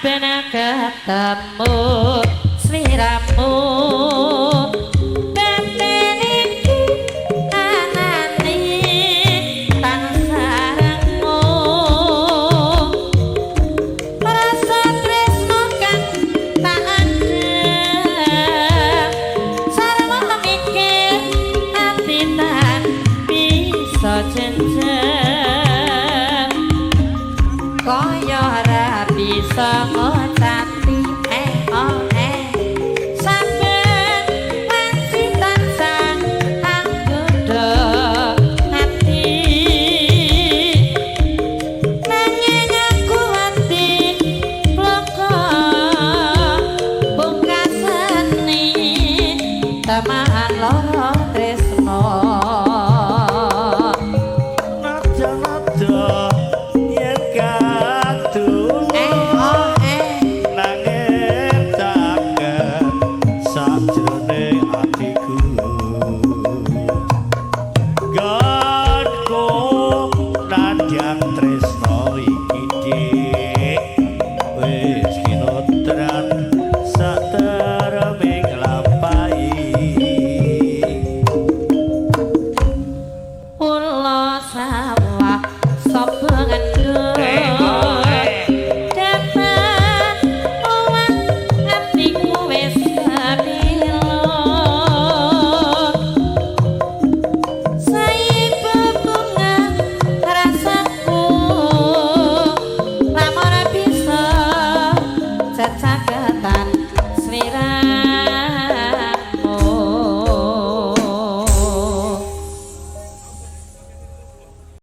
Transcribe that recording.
ben ketemu sliramu benten iki anane tansah remu rasa tresno kang tak andhep sareng mikir ati tak bisa jencem kaya ora bisa ngucap